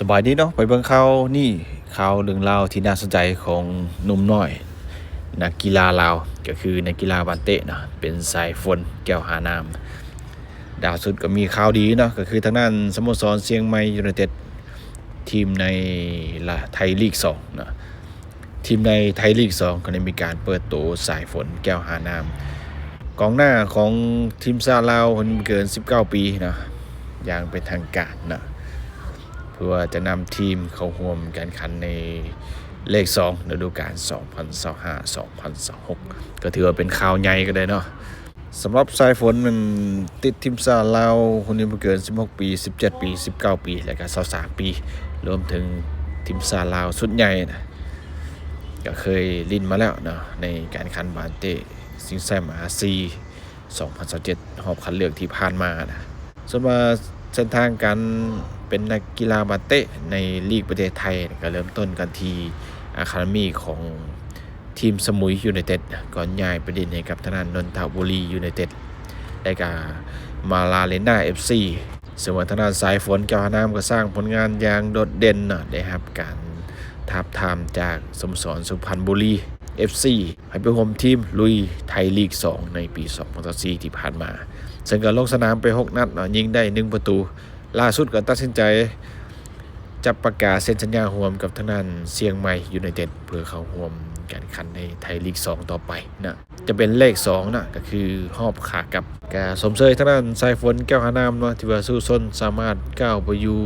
สบายดีเนาะไปเบิ่งข่าวนี่ข่าวเรื่องราวที่น่าสนใจของหนุ่มน้อยนักกีฬาลาวก็คือนักกีฬาบาสเตะเนาะเป็นสายฝนแก้วหาน้ำดาวสุดก็มีข่าวดีเนาะก็คือทางด้านสโมสรเชียงใหม่ยูไนเต็ดทีมในไทยลีก2เนาะทีมในไทยลีก2ก็ได้มีการเปิดตัวสายฝนแก้วหาน้ำกองหน้าของทีมชาติลาวคนเกิน19ปีเนาะอย่างเป็นทางการเนาะเพื่อจะนำทีมเข้าร่วมการแข่งขันในเลข2ฤดูกาล2025-2026ก็ถือว่าเป็นข่าวใหญ่ก็ได้เนาะสำหรับสายฝนมันติดทีมชาติลาวคนนี้เกิน16ปี17ปี19ปีและก็23ปีรวมถึงทีมชาติลาวสุดใหญ่นะก็เคยลิ้นมาแล้วเนาะในการแข่งขันบาสเตะซิงแซมอาซี2027รอบคัดเลือกที่ผ่านมานะส่วนมาเส้นทางการเป็นนักกีฬาบาสเตะในลีกประเทศไทยก็เริ่มต้นกันที่อะคาเดมี่ของทีมสมุยยูไนเต็ดก่อนย้ายไปเล่นให้กับทางด้านนนทบุรียูไนเต็ดและก็มาลาเรน่า FC ซึ่งว่าทางด้านสายฝนแก้วหาน้ำก็สร้างผลงานอย่างโดดเด่นเนาะได้รับการทาบทามจากสโมสรสุพรรณบุรี FC ให้ไปร่วมทีมลุยไทยลีก2ในปี2024ที่ผ่านมาซึ่งก็ลงสนามไป6นัดเนาะยิงได้1ประตูล่าสุดก็ตัดสินใจจะประกาศเซ็นสัญญาร่วมกับทางด้านเชียงใหม่ยูไนเต็ดเพื่อเข้าร่วมการแข่งขันในไทยลีก2ต่อไปนะจะเป็นเลข2นะก็คือหอบขากับกาสมเสยทางด้านสายฝนแก้วหาน้ำเนาะที่ว่าสู้ซนสามารถก้าวไปอยู่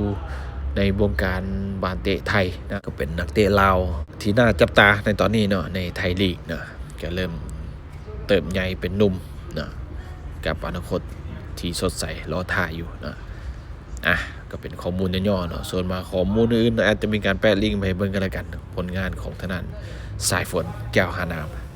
ในวงการบาสเตะไทยนะก็เป็นนักเตะลาวที่น่าจับตาในตอนนี้เนาะในไทยลีกนะก็เริ่มเติบใหญ่เป็นหนุ่มนะกับอนาคตที่สดใสรอท่าอยู่นะก็เป็นข้อมูลย่อๆเนาะส่วนมาข้อมูลอื่นอาจจะมีการแปะลิงก์ไปเบิ่งกันแล้วกันผลงานของทางด้านสายฝนแก้วหาน้ำ